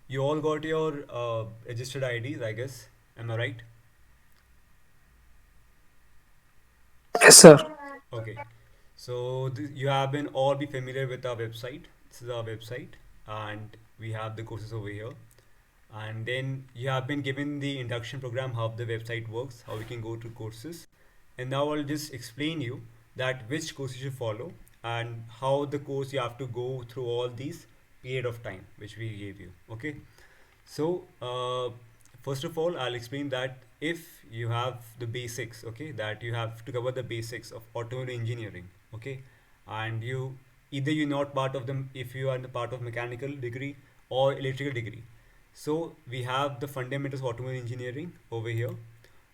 You all got your registered IDs, I guess. Am I right? Yes, sir. Okay. So you have been all be familiar with our website. This is our website, and we have the courses over here. And then you have been given the induction program, how the website works, how we can go to courses. And now I'll just explain you that which course you should follow and how the course you have to go through all these period of time which we gave you. Okay. So, first of all, I'll explain that if you have the basics, okay, that you have to cover the basics of automobile engineering, okay, and you either you're not part of them if you are in the part of mechanical degree or electrical degree. So we have the fundamentals of automobile engineering over here,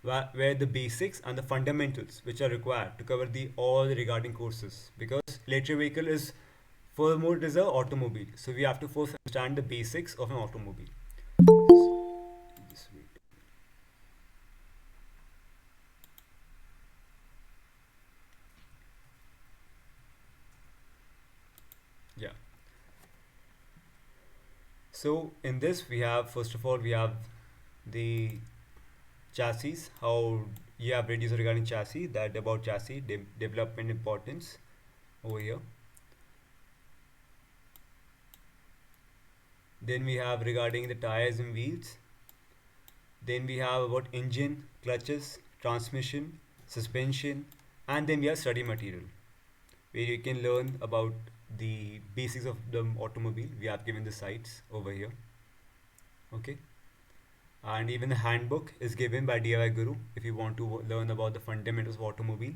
where the basics and the fundamentals which are required to cover the all the regarding courses, because electric vehicle is furthermore it is a automobile, so we have to first understand the basics of an automobile. Just wait. Yeah. So in this we have first of all we have the chassis. How you have read regarding chassis, that about chassis development importance over here. Then we have regarding the tires and wheels. Then we have about engine, clutches, transmission, suspension, and then we have study material where you can learn about the basics of the automobile. We have given the sites over here. Okay. And even the handbook is given by DIY Guru if you want to learn about the fundamentals of automobile.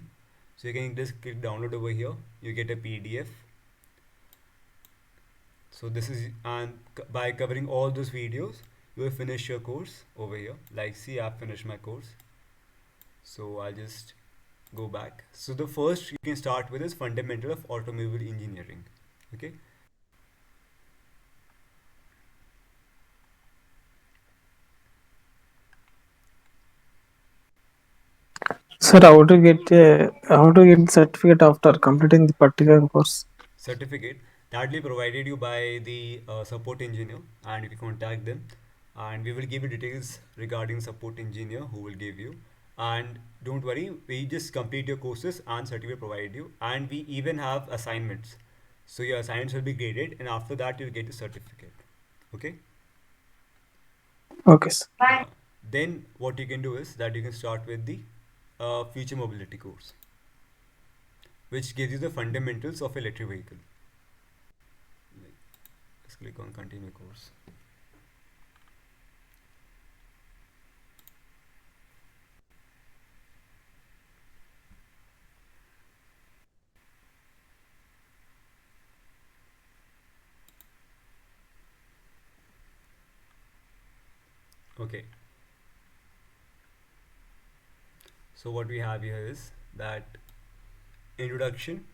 So you can just click download over here. You get a PDF. So this is and by covering all those videos, you will finish your course over here. Like see, I've finished my course. So I'll just go back. So the first you can start with is fundamental of automobile engineering. Okay. Sir, how to get certificate after completing the particular course? Certificate that will be provided you by the support engineer, and if you contact them, and we will give you details regarding support engineer who will give you. And don't worry, we just complete your courses and certificate provide you, and we even have assignments, so your assignments will be graded, and after that you'll get a certificate. Okay. Okay, sir. Yeah. Then what you can do is that you can start with the future mobility course, which gives you the fundamentals of electric vehicle. Like, let's click on continue course. Okay. So what we have here is that introduction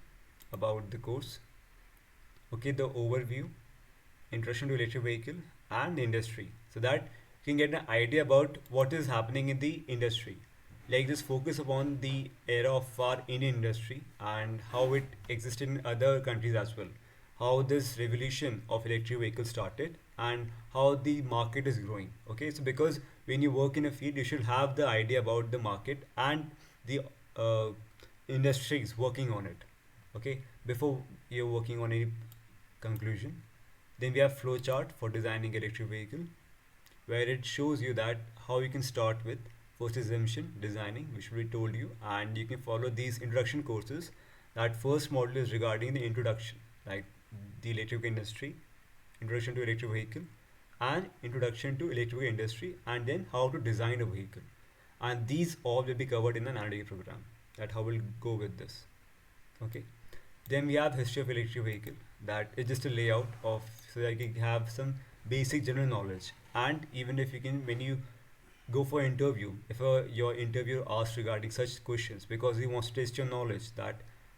about the course, okay, the overview, introduction to electric vehicle and the industry, so that you can get an idea about what is happening in the industry. Like this focus upon the era of our Indian industry and how it existed in other countries as well. How this revolution of electric vehicles started and how the market is growing. Okay, so because when you work in a field, you should have the idea about the market and the uh, industries working on it. Okay, before you're working on any conclusion. Then we have flowchart for designing electric vehicle, where it shows you that how you can start with first assumption designing, which we told you, and you can follow these introduction courses. That first module is regarding the introduction, like the electric industry, introduction to electric vehicle, and introduction to electric industry, and then how to design a vehicle. And these all will be covered in an R&D program. That how we'll go with this. Okay. Then we have history of electric vehicle. That is just a layout of so that you can have some basic general knowledge. And even if you can, when you go for interview, if your interviewer asks regarding such questions, because he wants to test your knowledge, that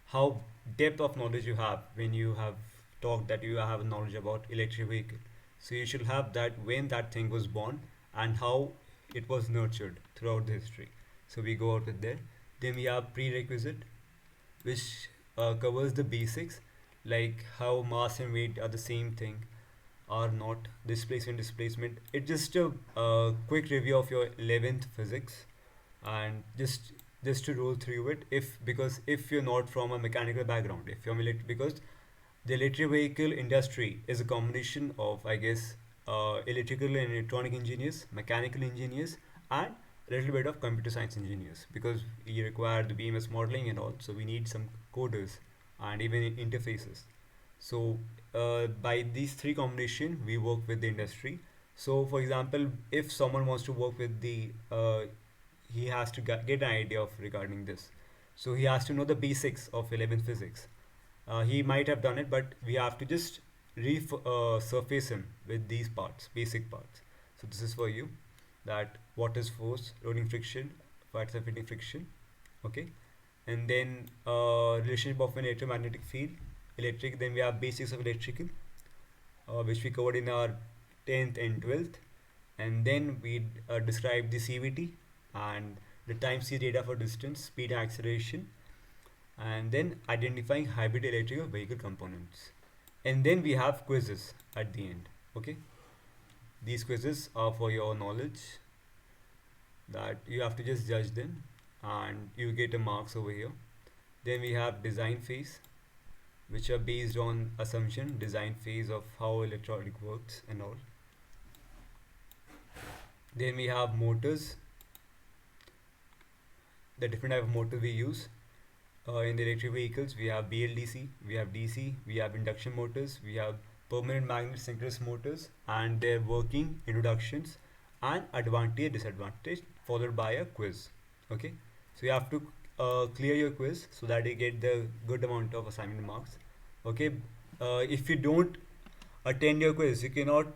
how depth of knowledge you have when you have talked that you have knowledge about electric vehicle. So you should have that when that thing was born and how it was nurtured throughout the history. So we go out with there. Then we have prerequisite, which covers the basics like how mass and weight are the same thing, are not displacement. It's just a quick review of your 11th physics, and just to roll through it, if because if you're not from a mechanical background, if you're because the electric vehicle industry is a combination of, I guess, electrical and electronic engineers, mechanical engineers, and a little bit of computer science engineers, because you require the BMS modeling and all, so we need some coders and even interfaces. So by these three combination, we work with the industry. So for example, if someone wants to work with the he has to get an idea of regarding this. So he has to know the basics of 11th physics. He might have done it, but we have to just surface him with these parts, basic parts. So this is for you, that what is force, rolling friction, parts of friction, okay, and then relationship of an electromagnetic field, electric. Then we have basics of electrical, which we covered in our 10th and 12th, and then we describe the CVT and the time series data for distance, speed, and acceleration, and then identifying hybrid electric vehicle components. And then we have quizzes at the end. Okay, these quizzes are for your knowledge, that you have to just judge them and you get a marks over here. Then we have design phase, which are based on assumption design phase of how electronic works and all. Then we have motors, the different type of motor we use. In the electric vehicles, we have BLDC, we have DC, we have induction motors, we have permanent magnet synchronous motors, and their working, introductions, and advantage, disadvantage, followed by a quiz. Okay, so you have to clear your quiz so that you get the good amount of assignment marks. Okay, if you don't attend your quiz, you cannot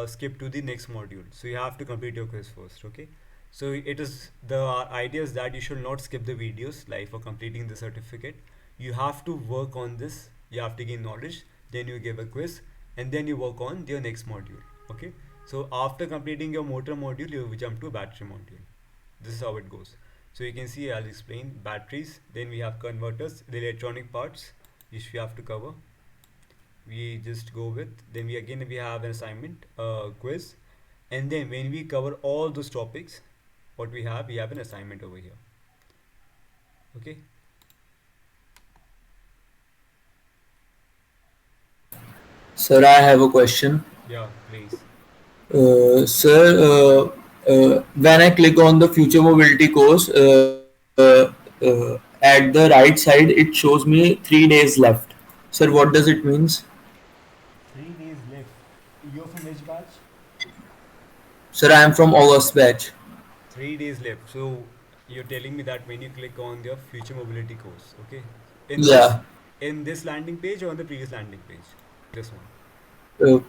skip to the next module. So you have to complete your quiz first. Okay. So it is the idea is that you should not skip the videos like for completing the certificate. You have to work on this. You have to gain knowledge. Then you give a quiz, and then you work on your next module. Okay. So after completing your motor module, you jump to battery module. This is how it goes. So you can see I'll explain batteries. Then we have converters, the electronic parts which we have to cover. We just go with. Then we have an assignment, quiz, and then when we cover all those topics, what we have an assignment over here. Okay. Sir, I have a question. Yeah, please. Sir, when I click on the future mobility course, at the right side, it shows me 3 days left. Sir, what does it means? 3 days left. You're from which batch? Sir, I am from August batch. 3 days left. So you're telling me that when you click on your future mobility course, okay, in this Yeah, in this landing page or on the previous landing page, this one, uh,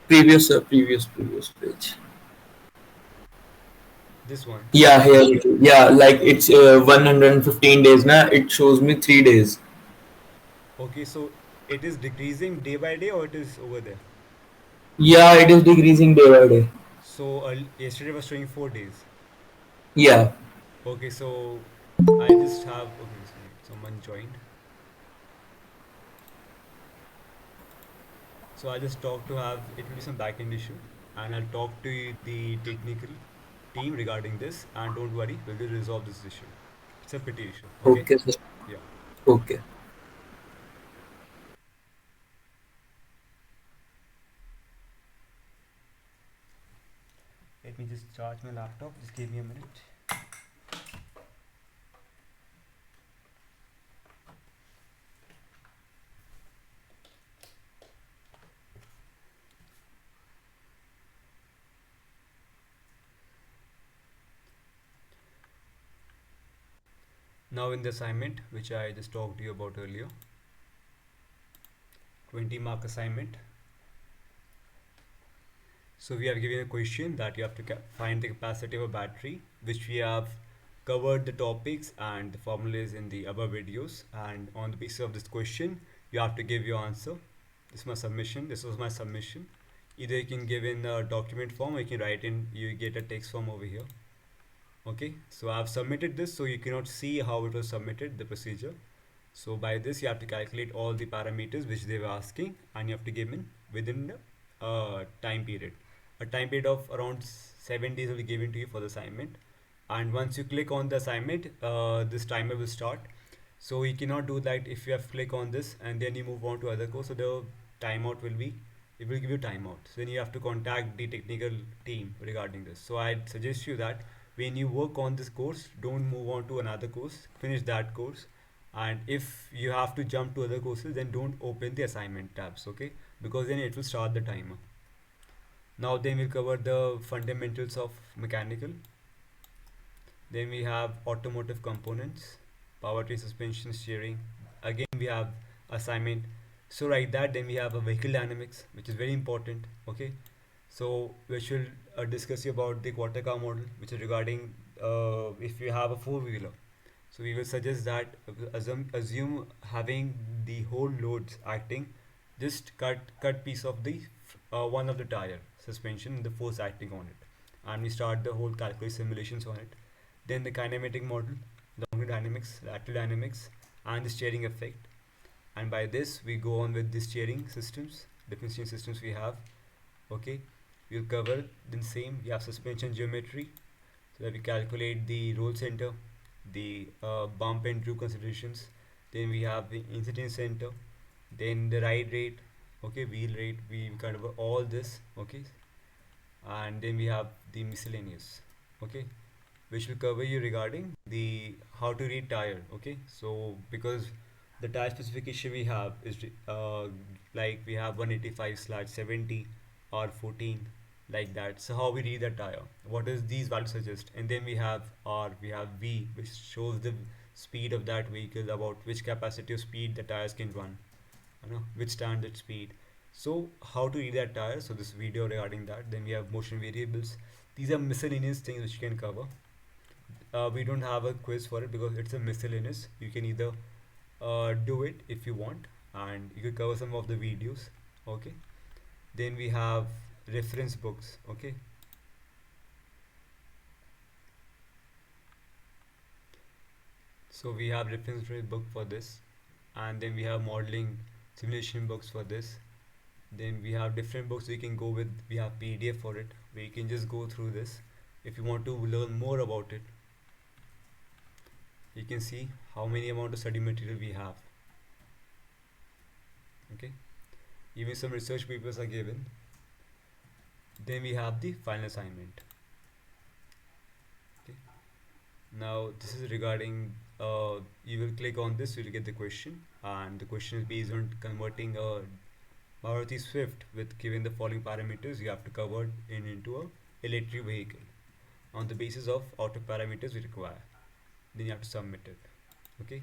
previous page. this one. Yeah, here it is. Yeah, like it's 115 days now. It shows me 3 days. Okay, so it is decreasing day by day or it is over there? Yeah, it is decreasing day by day. So yesterday was showing 4 days. Yeah. Okay, so I just have okay, sorry, someone joined. So I just talk to have it will be some backend issue, and I'll talk to the technical team regarding this. And don't worry, we will resolve this issue. It's a petty issue. Okay. Okay, sir. Yeah. Okay. Let me just charge my laptop. Just give me a minute. Now in the assignment, which I just talked to you about earlier, 20-mark assignment. So we have given a question that you have to find the capacity of a battery, which we have covered the topics and the formulas in the above videos. And on the basis of this question, you have to give your answer. This is my submission. This was my submission. Either you can give in a document form or you can write in, you get a text form over here. Okay, so I've submitted this, so you cannot see how it was submitted, the procedure. So by this, you have to calculate all the parameters which they were asking, and you have to give in within the time period. A time period of around 7 days will be given to you for the assignment. And once you click on the assignment, this timer will start. So you cannot do that if you have click on this and then you move on to other course. So the timeout will be, it will give you timeout. So then you have to contact the technical team regarding this. So I'd suggest you that when you work on this course, don't move on to another course. Finish that course. And if you have to jump to other courses, then don't open the assignment tabs, okay? Because then it will start the timer. Now then we'll cover the fundamentals of mechanical. Then we have automotive components, powertrain, suspension, steering. Again we have assignment. So like that, then we have a vehicle dynamics, which is very important. Okay, so we should discuss about the quarter car model, which is regarding if you have a four-wheeler. So we will suggest that assume having the whole loads acting, just cut piece of the one of the tire suspension, the force acting on it, and we start the whole calculus simulations on it. Then the kinematic model, the dynamics, lateral dynamics, and the steering effect. And by this we go on with the steering systems, different steering systems we have. Okay, we'll cover then same. We have suspension geometry, so that we calculate the roll center, the bump and droop considerations. Then we have the incidence center, then the ride rate, okay, wheel rate. We cover all this, okay, and then we have the miscellaneous, okay, which will cover you regarding the how to read tire. Okay, so because the tire specification we have is like we have 185/70 R14, like that. So how we read the tire, what does these values suggest? And then we have R, we have V, which shows the speed of that vehicle, about which capacity of speed the tires can run, which standard speed. So how to read that tire, so this video regarding that. Then we have motion variables. These are miscellaneous things which you can cover. We don't have a quiz for it because it's a miscellaneous. You can either do it if you want, and you could cover some of the videos. Okay, then we have reference books. Okay, so we have reference book for this, and then we have modeling simulation books for this. Then we have different books we can go with. We have PDF for it, where you can just go through this. If you want to learn more about it, you can see how many amount of study material we have. Okay, even some research papers are given. Then we have the final assignment. Okay, now this is regarding you will click on this, you will get the question, and the question is based on converting a Maruti Swift with given the following parameters. You have to convert it into a electric vehicle on the basis of auto parameters we require. Then you have to submit it. Okay,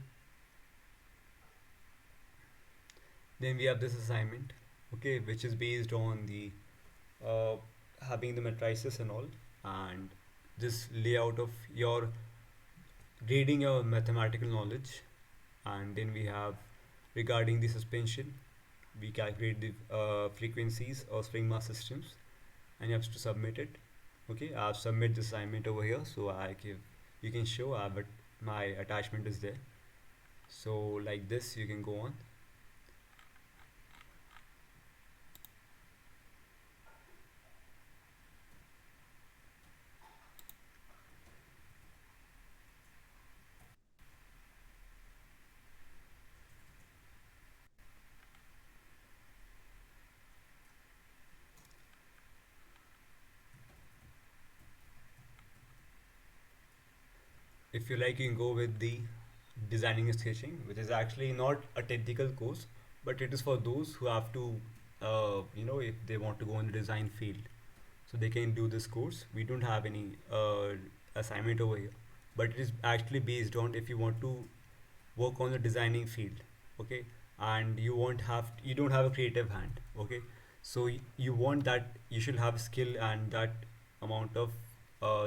then we have this assignment, okay, which is based on the uh, having the matrices and all, and this layout of your grading your mathematical knowledge. And then we have regarding the suspension, we calculate the frequencies of spring mass systems, and you have to submit it. Okay, I've submit the assignment over here, so I give, you can show but my attachment is there. So like this you can go on. If you like, you can go with the designing and sketching, which is actually not a technical course, but it is for those who have to if they want to go in the design field, so they can do this course. We don't have any assignment over here, but it is actually based on if you want to work on the designing field. Okay, and you don't have a creative hand. Okay, so you want that, you should have skill and that amount of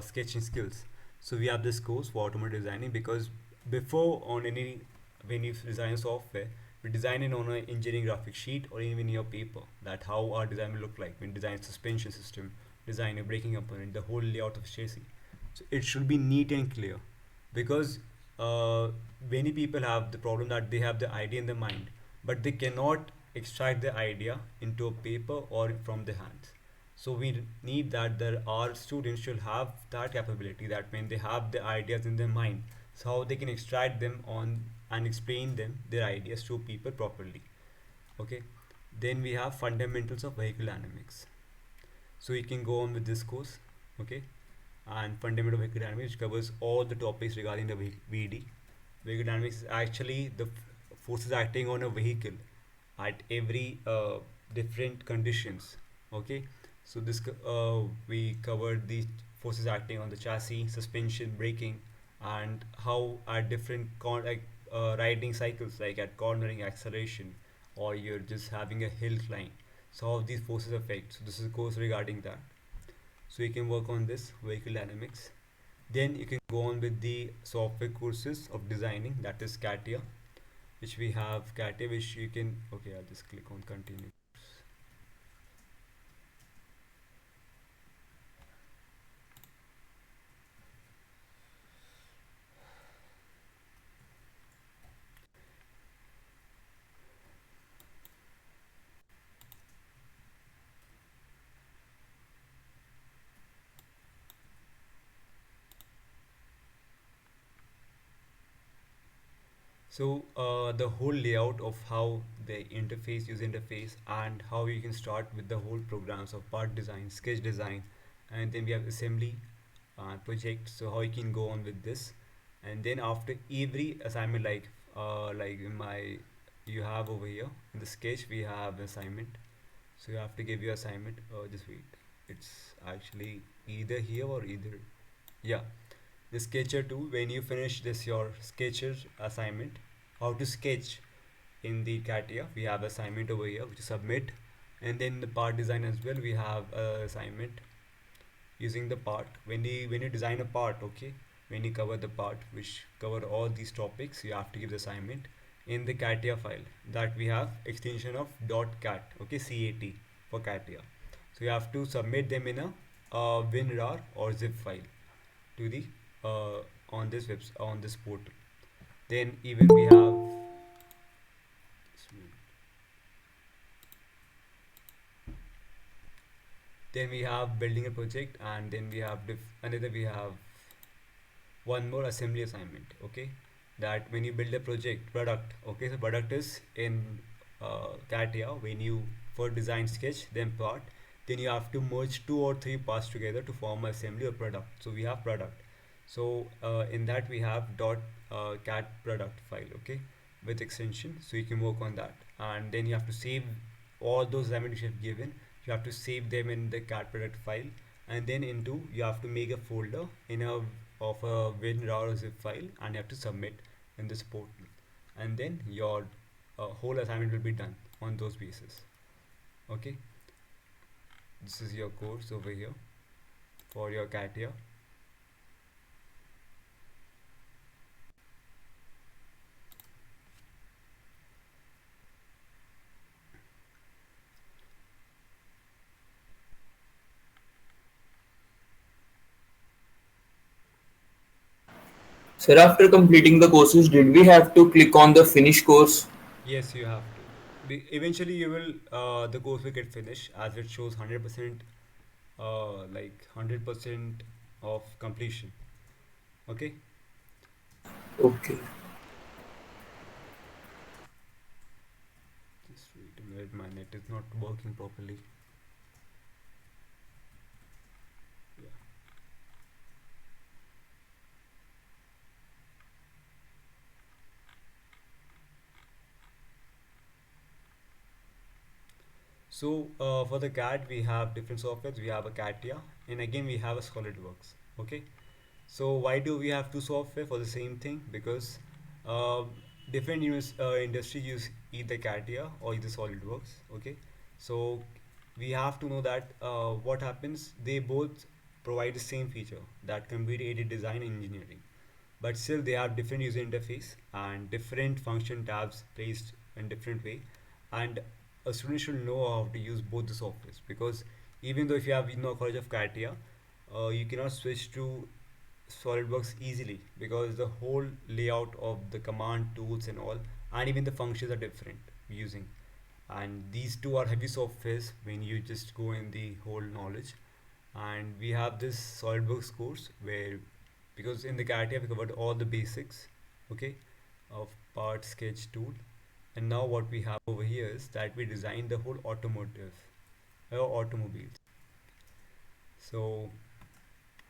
sketching skills. So we have this course for automotive designing, because before on any, when you design software, we design it on an engineering graphic sheet or even your paper, that how our design will look like when design suspension system, design a braking component, the whole layout of chassis. So it should be neat and clear, because many people have the problem that they have the idea in their mind, but they cannot extract the idea into a paper or from the hands. So we need that there our students should have that capability, that when they have the ideas in their mind, so how they can extract them on and explain them their ideas to people properly. Okay. Then we have fundamentals of vehicle dynamics. So you can go on with this course. Okay. And fundamental vehicle dynamics, which covers all the topics regarding the VD. Vehicle dynamics is actually the forces acting on a vehicle at every different conditions. Okay. So this we covered the forces acting on the chassis, suspension, braking, and how at different riding cycles, like at cornering, acceleration, or you're just having a hill climb, so how these forces affect. So this is a course regarding that. So you can work on this vehicle dynamics. Then you can go on with the software courses of designing, that is CATIA, which we have CATIA, which you can, okay, I'll just click on continue. So the whole layout of how the interface, user interface, and how you can start with the whole programs of part design, sketch design, and then we have assembly project. So how you can go on with this, and then after every assignment, like in my, you have over here in the sketch we have assignment. So you have to give your assignment. Just wait, it's actually either here or either, yeah, the sketcher tool. When you finish this your sketcher assignment, how to sketch in the CATIA, we have assignment over here which is submit. And then the part design as well, we have assignment using the part. When you design a part, okay, when you cover the part which cover all these topics, you have to give the assignment in the CATIA file, that we have extension of .cat, okay, CAT for CATIA. So you have to submit them in a WinRAR or zip file to the uh, on this portal. Then even we have, then we have building a project, and then we have another, we have one more assembly assignment. Okay, that when you build a project product, okay, so product is in CATIA. When you for design sketch then part, then you have to merge two or three parts together to form assembly or product. So we have product. So in that we have cat product file, okay, with extension. So you can work on that, and then you have to save all those elements you have given. You have to save them in the cat product file, and then into you have to make a folder in a of a WinRAR or zip file, and you have to submit in this portal, and then your whole assignment will be done on those bases. Okay, this is your course over here for your CATIA. Sir, after completing the courses, did we have to click on the finish course? Yes, you have to. Eventually, you will the course will get finished, as it shows 100%, like 100% of completion. Okay. Okay. Just wait a minute. My net is not working properly. Yeah. So for the CAD, we have different softwares. We have a CATIA, and again we have a SolidWorks. Okay. So why do we have two software for the same thing? Because uh, different industry use either CATIA or either SolidWorks. Okay. So we have to know that what happens. They both provide the same feature, that computer aided design and engineering, but still they have different user interface and different function tabs placed in different way. And a student should know how to use both the softwares, because even though if you have knowledge of CATIA, you cannot switch to SolidWorks easily, because the whole layout of the command tools and all, and even the functions are different using. and these two are heavy softwares when you just go in the whole knowledge. And we have this SolidWorks course where, because in the karate I've covered all the basics, okay, of part, sketch, tool. And now what we have over here is that we designed the whole automotive automobiles. So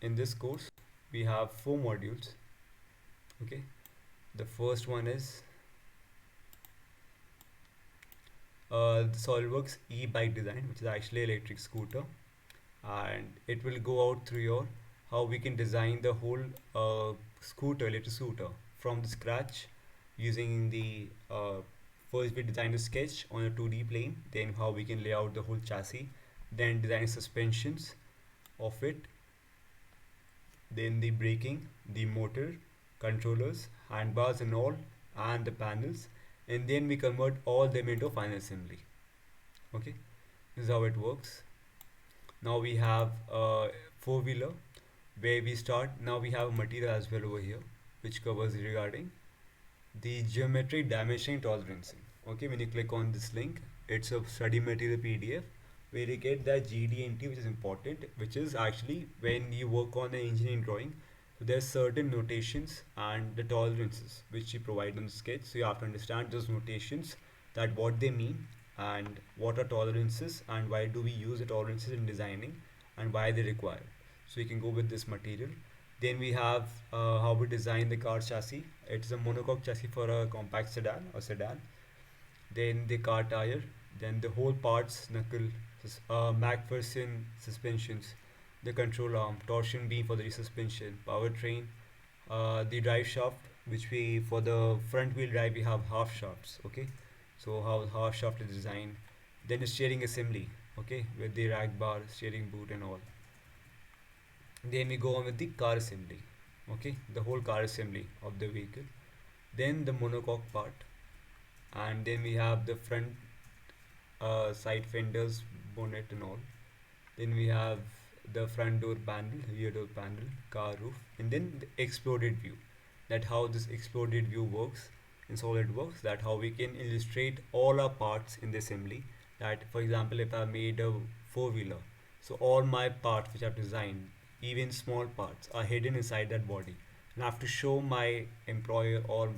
in this course we have four modules. Okay, the first one is the SolidWorks e-bike design, which is actually electric scooter, and it will go out through your how we can design the whole electric scooter from the scratch using the first we design a sketch on a 2D plane, then how we can lay out the whole chassis, then design suspensions of it, then the braking, the motor, controllers, handbars and all, and the panels, and then we convert all them into final assembly. Okay, this is how it works. Now we have a four-wheeler where we start. Now we have a material as well over here which covers regarding the geometric dimensioning tolerancing. Okay, when you click on this link, it's a study material PDF where you get that GD&T, which is important, which is actually when you work on an engineering drawing. So there's certain notations and the tolerances which you provide on the sketch. So you have to understand those notations, that what they mean and what are tolerances and why do we use the tolerances in designing and why they require. So you can go with this material. Then we have how we design the car chassis. It's a monocoque chassis for a compact sedan or sedan. Then the car tire, then the whole parts, knuckle, MacPherson suspensions, the control arm, torsion beam for the suspension, powertrain, the drive shaft, which we for the front wheel drive we have half shafts. Okay, so how half shaft is designed. Then the steering assembly, okay, with the rack bar, steering boot and all. Then we go on with the car assembly, okay, the whole car assembly of the vehicle. Then the monocoque part, and then we have the front side fenders, bonnet and all. Then we have the front door panel, rear door panel, car roof, and then the exploded view. That how this exploded view works in SolidWorks. That how we can illustrate all our parts in the assembly. That for example, if I made a four-wheeler, so all my parts which I've designed, even small parts, are hidden inside that body, and I have to show my employer or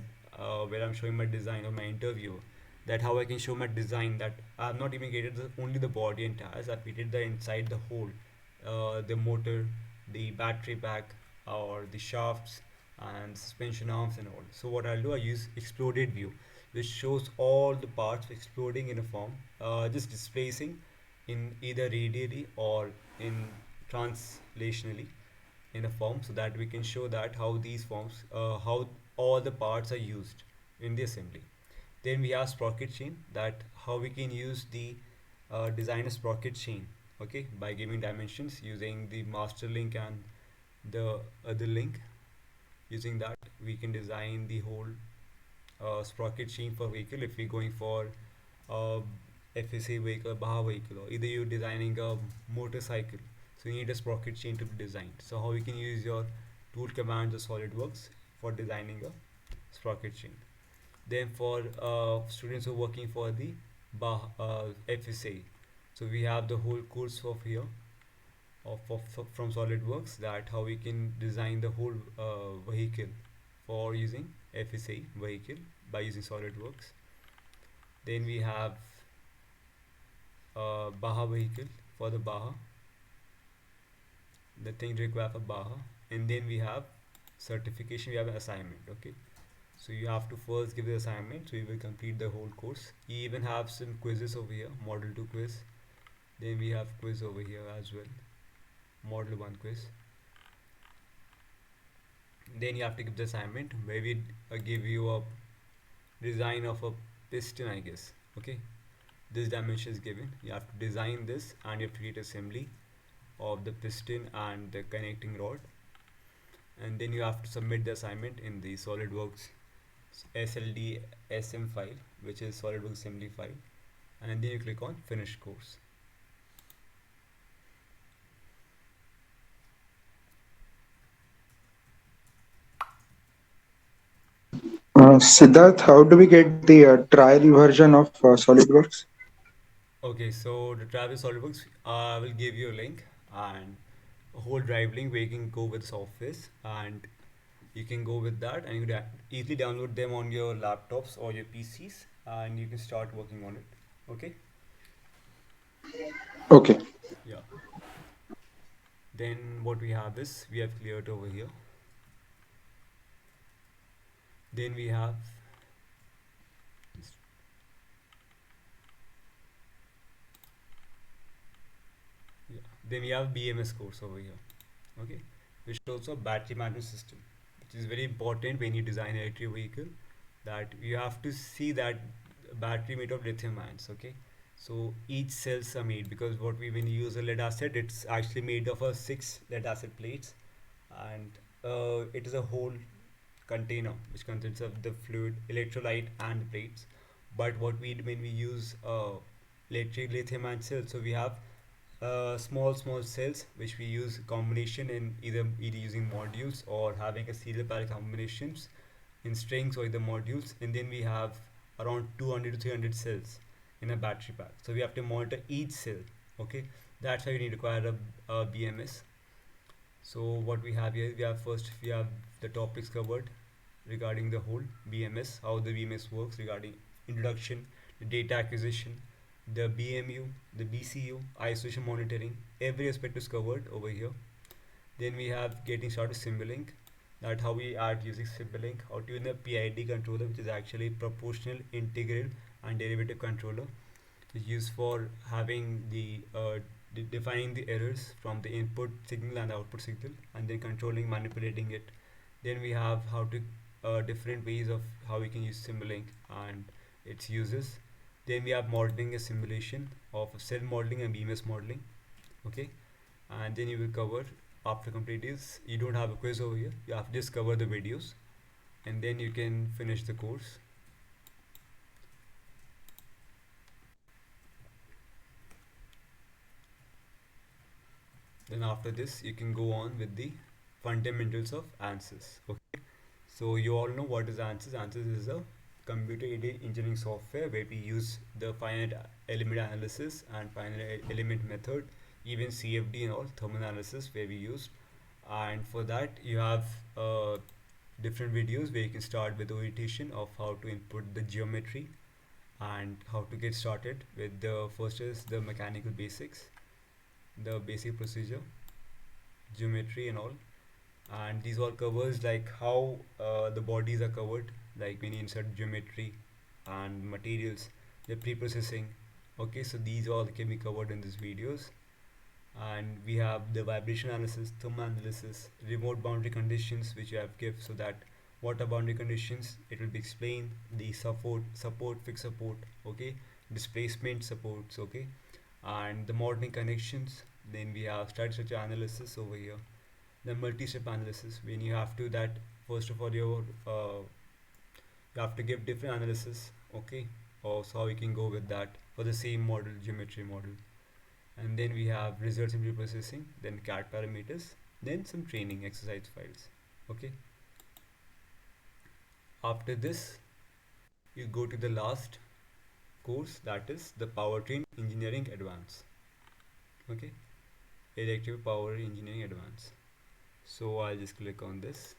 where I'm showing my design or my interviewer, that how I can show my design, that I have not even created only the body and tires, I've created the inside the whole, the motor, the battery pack, or the shafts and suspension arms and all. So what I'll do, I use exploded view, which shows all the parts exploding in a form, just displacing in either radially or in translationally in a form, so that we can show that how these forms, how all the parts are used in the assembly. Then we have sprocket chain, that how we can use the design a sprocket chain, okay, by giving dimensions using the master link and the other link. Using that we can design the whole sprocket chain for vehicle. If we're going for uh, FSA vehicle, Baha vehicle, or either you're designing a motorcycle, so you need a sprocket chain to be designed. So how we can use your tool commands or SolidWorks for designing a sprocket chain. Then for students who are working for the FSA, so we have the whole course of here from SolidWorks, that how we can design the whole vehicle for using FSA vehicle by using SolidWorks. Then we have Baha vehicle for the Baha, the thing required for Baha. And then we have certification, we have an assignment. Okay, so you have to first give the assignment, so you will complete the whole course. You even have some quizzes over here, model 2 quiz. Then we have quiz over here as well, model 1 quiz. Then you have to give the assignment where we give you a design of a piston, I guess. Okay, this dimension is given, you have to design this and you have to create assembly of the piston and the connecting rod. And then you have to submit the assignment in the SolidWorks SLD SM file, which is SolidWorks assembly file, and then you click on finish course. Siddharth, how do we get the trial version of SolidWorks? Okay, so the Travis SolidWorks, I will give you a link and a whole drive link where you can go with Surface, and you can go with that and you can easily download them on your laptops or your PCs and you can start working on it. Okay, Okay. yeah. Then what we have is we have cleared over here. Then we have yeah. Then we have BMS course over here. Okay, which is also a battery management system, which is very important when you design an electric vehicle. That you have to see that battery made of lithium ions. Okay, so each cells are made because what we when you use a lead acid, it's actually made of a six lead acid plates, and it is a whole container which consists of the fluid, electrolyte, and plates. But what we when we use electric lithium ion cells, so we have small cells which we use combination in either using modules or having a serial pair combinations in strings or the modules, and then we have around 200 to 300 cells in a battery pack, so we have to monitor each cell. Okay, that's why we need to require a BMS. So what we have here, we have the topics covered regarding the whole BMS, how the BMS works regarding introduction, the data acquisition, the BMU, the BCU, isolation monitoring, every aspect is covered over here. Then we have getting started Simulink, that how we are using Simulink, how to use a PID controller, which is actually proportional, integral, and derivative controller, is used for having the defining the errors from the input signal and output signal, and then controlling, manipulating it. Then we have how to different ways of how we can use Simulink and its uses. Then we have modeling a simulation of cell modeling and BMS modeling. Okay, and then you will cover after complete this. You don't have a quiz over here. You have to just cover the videos, and then you can finish the course. Then after this, you can go on with the fundamentals of ANSYS. Okay, so you all know what is ANSYS. ANSYS is a computer-aided engineering software where we use the finite element analysis and finite element method, even CFD and all thermal analysis where we use. And for that, you have different videos where you can start with orientation of how to input the geometry and how to get started with the first is the mechanical basics, the basic procedure, geometry and all, and these all covers like how the bodies are covered, like when you insert geometry and materials, the pre-processing. Okay, so these all can be covered in these videos. And we have the vibration analysis, thermal analysis, remote boundary conditions which you have give, so that what are boundary conditions, it will be explained, the support fixed support. Okay, displacement supports. Okay, and the modeling connections. Then we have structure analysis over here, the multi-step analysis, when you have to that first of all you have to give different analysis. Okay, or so how you can go with that for the same model, geometry model. And then we have results in processing, then CAD parameters, then some training exercise files. Okay, after this you go to the last course, that is the powertrain engineering advance. Okay, electric power engineering advance. So I'll just click on this.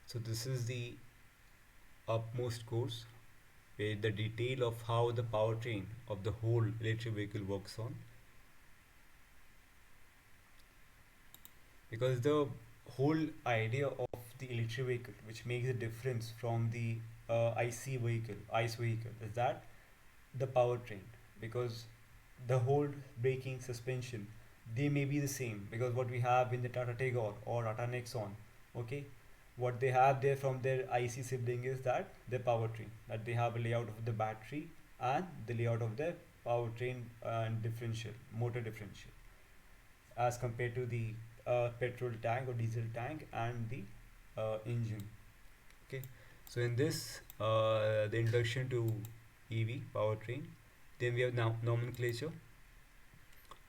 So this is the upmost course where the detail of how the powertrain of the whole electric vehicle works on, because the whole idea of the electric vehicle which makes a difference from the ICE vehicle is that the powertrain, because the whole braking suspension, they may be the same, because what we have in the Tata Tigor or Tata Nexon. Okay, what they have there from their IC sibling is that the powertrain, that they have a layout of the battery and the layout of the powertrain and differential, motor differential, as compared to the petrol tank or diesel tank and the engine. Okay, so in this the introduction to EV powertrain, then we have now nomenclature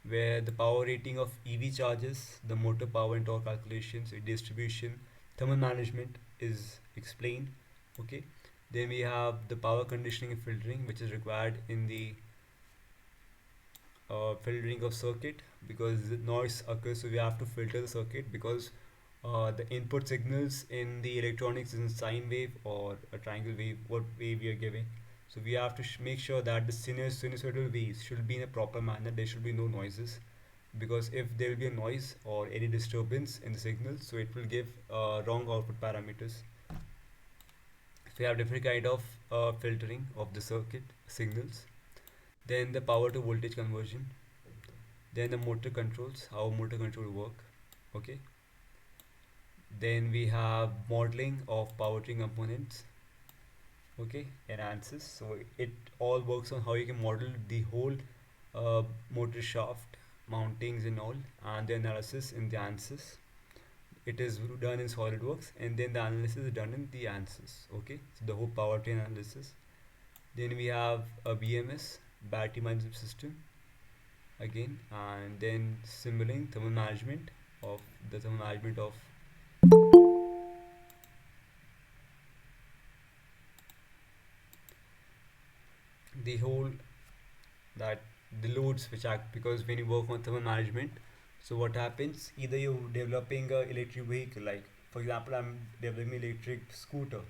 where the power rating of EV charges, the motor power and torque calculations, distribution, thermal management is explained. Okay, then we have the power conditioning and filtering which is required in the filtering of circuit, because the noise occurs, so we have to filter the circuit, because the input signals in the electronics is in sine wave or a triangle wave, what wave we are giving. So we have to make sure that the sinusoidal waves should be in a proper manner. There should be no noises, because if there will be a noise or any disturbance in the signal, so it will give wrong output parameters. So we have different kind of filtering of the circuit signals. Then the power to voltage conversion. Then the motor controls, how motor control work. Okay. Then we have modeling of powertrain components. Okay, and ANSYS. So it all works on how you can model the whole motor shaft, mountings and all, and the analysis in the ANSYS. It is done in SolidWorks, and then the analysis is done in the ANSYS. Okay, so the whole powertrain analysis. Then we have a BMS, battery management system, again, and then Simulink, thermal management of the whole, that the loads which act, because when you work on thermal management, so what happens, either you're developing a electric vehicle, like for example I'm developing electric scooter.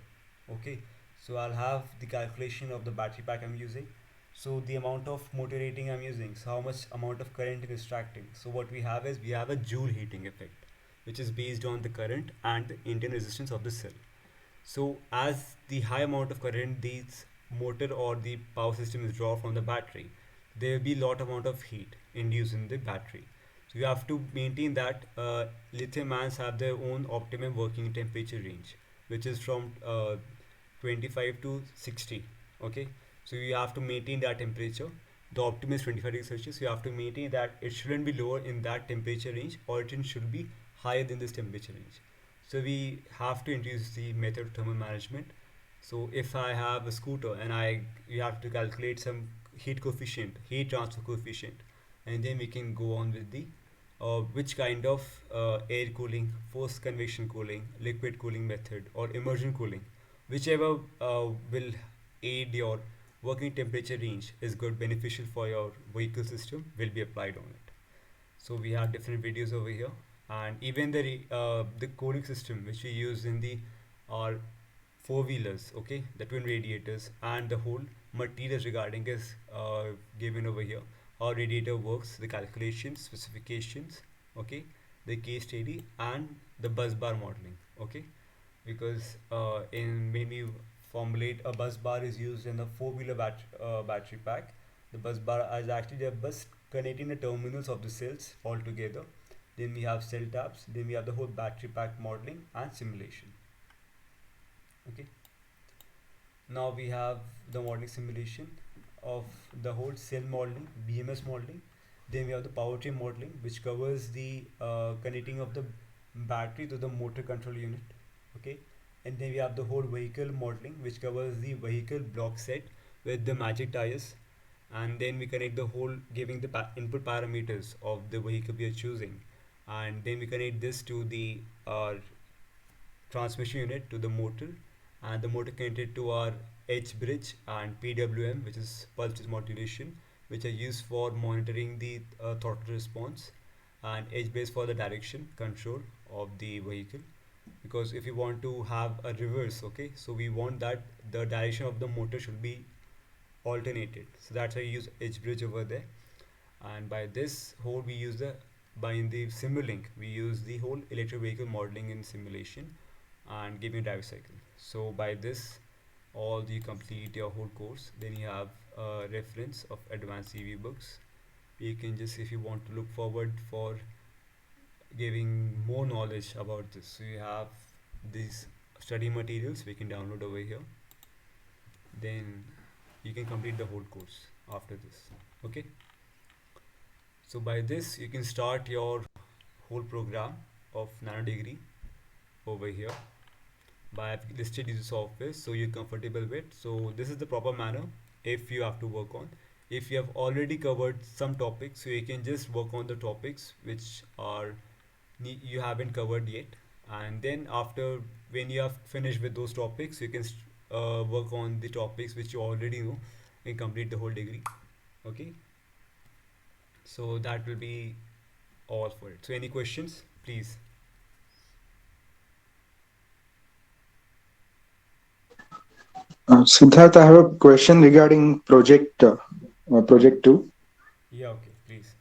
Okay, so I'll have the calculation of the battery pack I'm using, so the amount of motor rating I'm using, so how much amount of current it is extracting. So what we have is we have a Joule heating effect, which is based on the current and the internal resistance of the cell. So as the high amount of current these motor or the power system is draw from the battery, there will be lot amount of heat induced in the battery. So you have to maintain that lithium ions have their own optimum working temperature range, which is from 25 to 60. Okay, so you have to maintain that temperature. The optimum is 25 degrees Celsius. You have to maintain that it shouldn't be lower in that temperature range, or it should be higher than this temperature range. So we have to introduce the method of thermal management. So if I have a scooter and you have to calculate some heat coefficient, heat transfer coefficient, and then we can go on with the which kind of air cooling, forced convection cooling, liquid cooling method, or immersion cooling, whichever will aid your working temperature range is good, beneficial for your vehicle system, will be applied on it. So we have different videos over here, and even the cooling system which we use in the our four-wheelers, okay, the twin radiators and the whole materials regarding is given over here. How radiator works, the calculations, specifications, okay, the case study, and the bus bar modeling. Okay, because in when you formulate a bus bar is used in a four-wheeler battery pack. The bus bar is actually the bus connecting the terminals of the cells all together. Then we have cell tabs. Then we have the whole battery pack modeling and simulation. Okay, now we have the modeling simulation of the whole cell modeling, BMS modeling. Then we have the powertrain modeling, which covers the connecting of the battery to the motor control unit. Okay, and then we have the whole vehicle modeling, which covers the vehicle block set with the magic tires. And then we connect the whole, giving the input parameters of the vehicle we are choosing, and then we connect this to the transmission unit, to the motor, and the motor connected to our H bridge and PWM, which is pulse width modulation, which are used for monitoring the throttle response, and H base for the direction control of the vehicle. Because if you want to have a reverse, okay, so we want that the direction of the motor should be alternated, so that's why you use H bridge over there. And by this whole we use in the Simulink we use the whole electric vehicle modeling in simulation and giving a drive cycle. So by this all you complete your whole course. Then you have a reference of advanced EV books. You can just, if you want to look forward for giving more knowledge about this, so you have these study materials we can download over here. Then you can complete the whole course after this. Okay, so by this you can start your whole program of nano degree over here. By I've listed these software so you're comfortable with. So this is the proper manner if you have to work on. If you have already covered some topics, so you can just work on the topics which are you haven't covered yet, and then after, when you have finished with those topics, you can work on the topics which you already know and complete the whole degree. Okay, So that will be all for it. So any questions, please? Siddharth, I have a question regarding project two. Yeah, okay, please.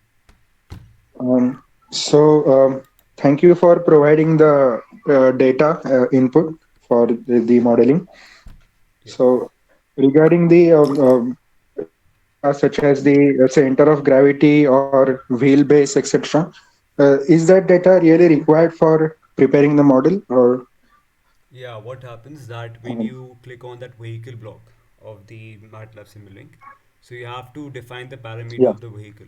Um, so, thank you for providing the data input for the modeling. Yes. So, regarding the data such as the center of gravity or wheelbase, etc., is that data really required for preparing the model? Or Yeah, what happens that when um, you click on that vehicle block of the MATLAB Simulink, so you have to define the parameter yeah, of the vehicle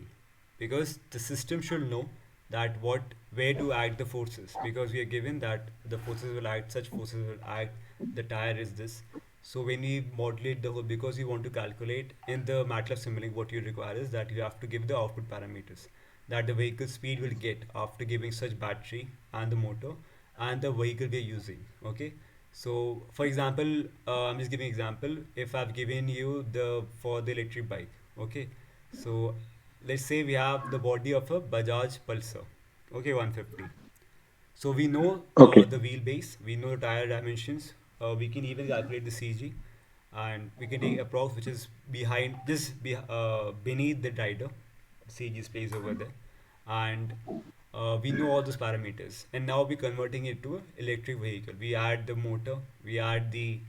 because the system should know that what where to act the forces because we are given that the forces will act, such forces will act, the tire is this. So when we modulate the whole, because you want to calculate in the MATLAB Simulink, what you require is that you have to give the output parameters that the vehicle speed will get after giving such battery and the motor and the vehicle we are using. Okay, so for example, I'm just giving example. If I've given you the for the electric bike, okay, so let's say we have the body of a Bajaj Pulsar, okay, 150. So we know okay, the wheelbase, we know the tire dimensions. We can even calculate the CG, and we can take approx which is beneath the rider. CG is placed over there, and we know all those parameters. And now we're converting it to an electric vehicle. We add the motor, we add the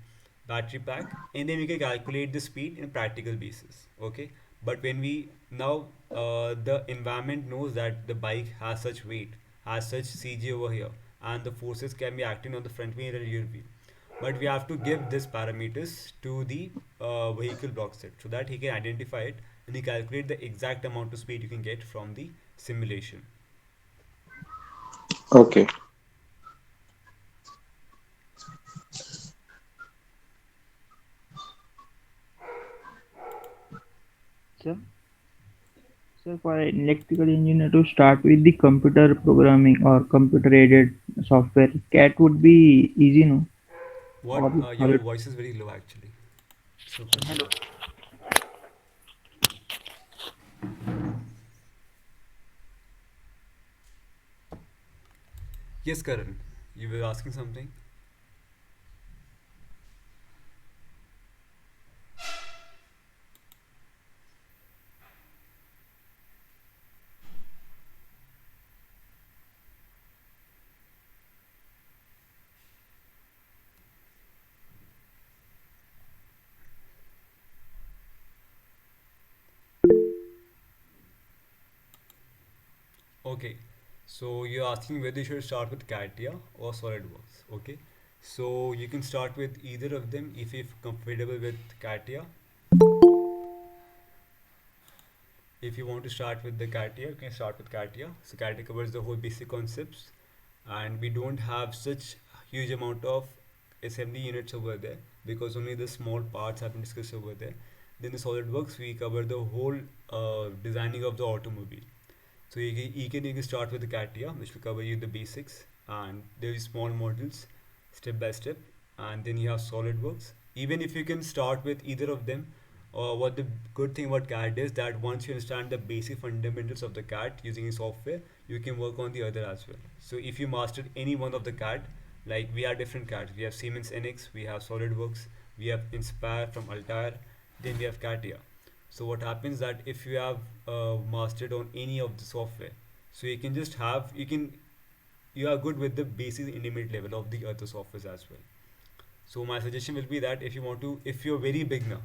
battery pack, and then we can calculate the speed in a practical basis. Okay, but when we now the environment knows that the bike has such weight, has such CG over here, and the forces can be acting on the front wheel and rear wheel. But we have to give this parameters to the vehicle block set so that he can identify it and he calculate the exact amount of speed you can get from the simulation. okay. So, so for an electrical engineer to start with the computer programming or computer aided software, CAT would be easy, no? What? Or the Your solid. voice is very low actually. So Karan. Hello. Yes, Karan. You were asking something. Okay. So you're asking whether you should start with CATIA or SolidWorks. Okay. So you can start with either of them if you're comfortable with CATIA. If you want to start with the CATIA, you can start with CATIA. So CATIA covers the whole basic concepts, and we don't have such huge amount of assembly units over there because only the small parts have been discussed over there. Then the SolidWorks, we cover the whole designing of the automobile. So you can start with the CATIA, which will cover you the basics, and there is small models, step by step, and then you have SolidWorks. Even if you can start with either of them, what the good thing about CAD is that once you understand the basic fundamentals of the CAD using a software, you can work on the other as well. So if you mastered any one of the CAD, like we have different CADs, we have Siemens NX, we have SolidWorks, we have Inspire from Altair, then we have CATIA. So what happens that if you have mastered on any of the software, so you can just have you are good with the basic intermediate level of the other softwares as well. So my suggestion will be that if you're very beginner,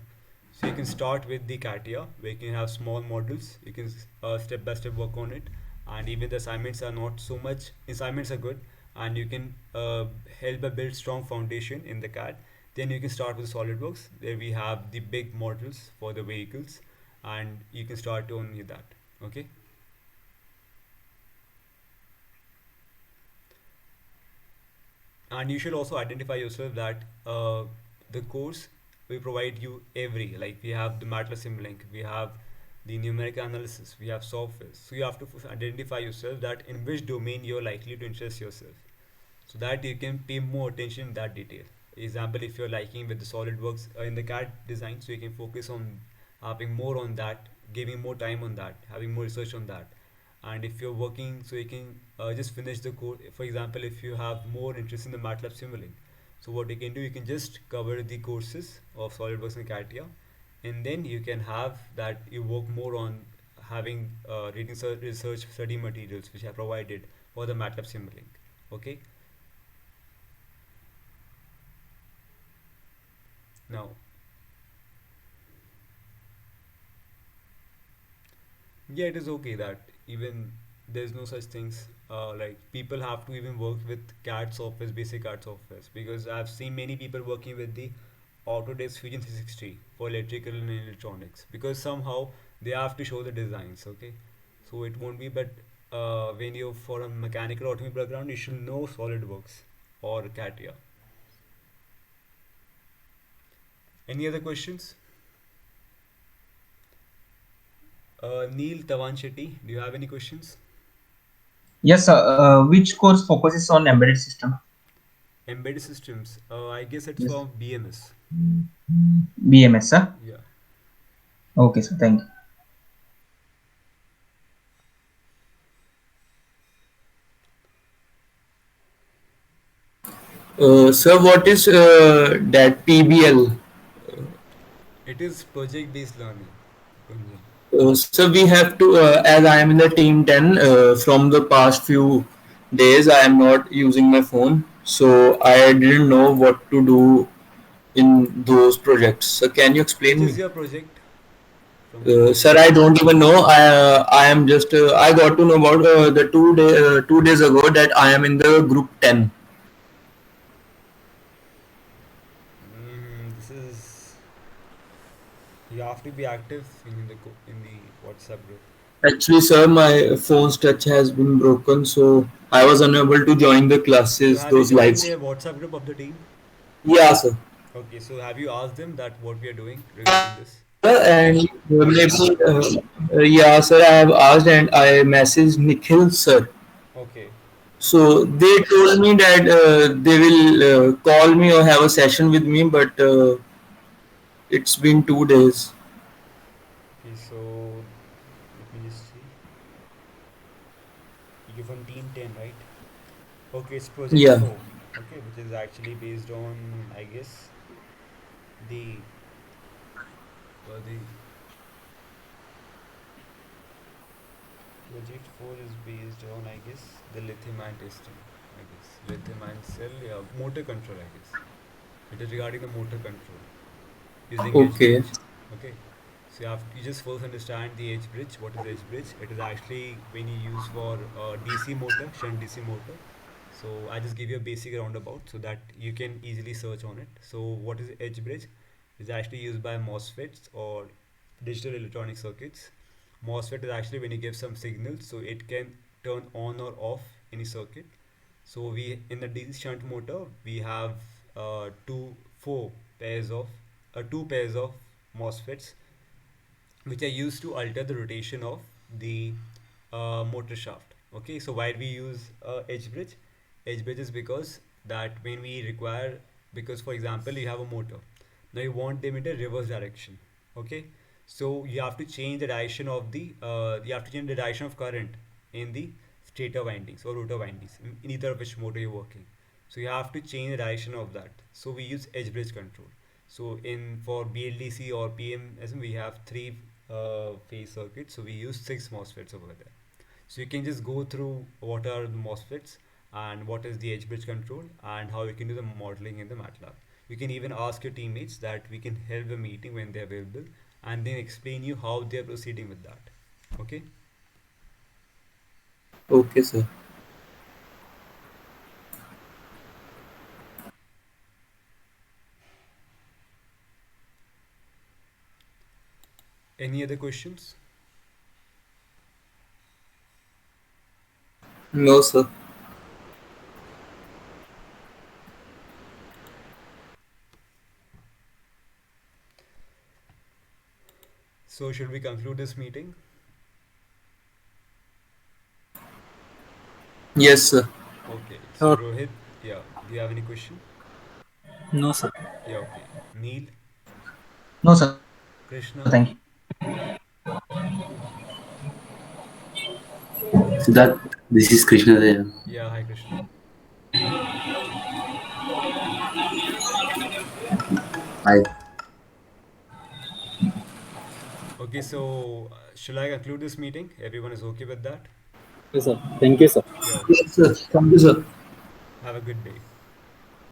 so you can start with the CATIA where you can have small models, you can step by step work on it, and even the assignments are not so much. Assignments are good, and you can help build strong foundation in the CAD. Then you can start with SolidWorks. There we have the big models for the vehicles, and you can start on with that. Okay. And you should also identify yourself that the course we provide you every, like we have the MATLAB Simulink, we have the numerical analysis, we have software, so you have to identify yourself that in which domain you're likely to interest yourself so that you can pay more attention in that detail. Example, if you're liking with the SolidWorks in the CAD design, so you can focus on having more on that giving more time on that, having more research on that. And if you're working, so you can just finish the code. For example, if you have more interest in the MATLAB Simulink, so what you can do, you can just cover the courses of SolidWorks and CATIA, and then you can have that you work more on having reading research study materials which are provided for the MATLAB Simulink. Okay. Now, yeah, it is okay that even there's no such things like people have to even work with CAD software, basic CAD softwares, because I've seen many people working with the Autodesk Fusion 360 for electrical and electronics, because somehow they have to show the designs. Okay, so it won't be, but when you're for a mechanical automobile background, you should know SolidWorks or CATIA. Any other questions? Neil Tavan Shetty, do you have any questions? Yes, sir. Which course focuses on embedded system? Embedded systems. I guess it's Yes. from BMS. BMS, sir. Yeah. Okay, sir. Thank you. Sir, what is that PBL? It is project based learning. Kunjan. So we have to, as I am in the team 10, from the past few days, I am not using my phone. So I didn't know what to do in those projects. So can you Which explain is me? your project from the Sir, PBL? I don't even know. I am just, I got to know about the 2 days ago that I am in the group 10. This is, you have to be active in the in the WhatsApp group. Actually, sir, my phone's touch has been broken, so I was unable to join the So classes, have you those joined lives. their WhatsApp group of the team? Yeah, sir. Okay, so have you asked them that what we are doing regarding this? And maybe, yeah, sir, I have asked and I messaged Nikhil, sir. Okay. So they told me that they will call me or have a session with me, but it's been 2 days. Okay, so let me just see. You're from team 10, right? Okay, it's project Yeah. 4. Okay, which is actually based on, I guess, the the project 4 is based on, I guess, the lithium ion testing. I guess lithium ion cell, yeah, motor control. I guess it is regarding the motor control using edge Okay. bridge. Okay, so you just first understand the edge bridge. What is edge bridge? It is actually when you use for DC motor, shunt DC motor. So I just give you a basic roundabout so that you can easily search on it. So what is edge bridge? It's actually used by MOSFETs or digital electronic circuits. MOSFET is actually when you give some signal, so it can turn on or off any circuit. So we in the DC shunt motor we have four pairs of two pairs of MOSFETs which are used to alter the rotation of the motor shaft. Okay, so why we use edge bridge? Edge bridge is because that when we require, because for example you have a motor, now you want them in a reverse direction. Okay, so you have to change the direction of the you have to change the direction of current in the stator windings or rotor windings in either of which motor you're working. So you have to change the direction of that. So we use edge bridge control. So in for BLDC or PMSM we have three phase circuits. So we use six MOSFETs over there. So you can just go through what are the MOSFETs and what is the edge bridge control and how you can do the modeling in the MATLAB. You can even ask your teammates that we can help the meeting when they're available and then explain you how they're proceeding with that. Okay. Okay, sir. Any other questions? No, sir. So should we conclude this meeting? Yes, sir. Okay. So Rohit, yeah, do you have any question? No, sir. Yeah, okay. Neil, No, sir. Krishna, Thank you. Siddharth, this is Krishna there. Yeah, hi Krishna. Hi. Okay, so shall I conclude this meeting? Everyone is okay with that? Yes, sir. Thank you, sir. Yeah, okay. Yes, sir. Thank you, sir. Have a good day.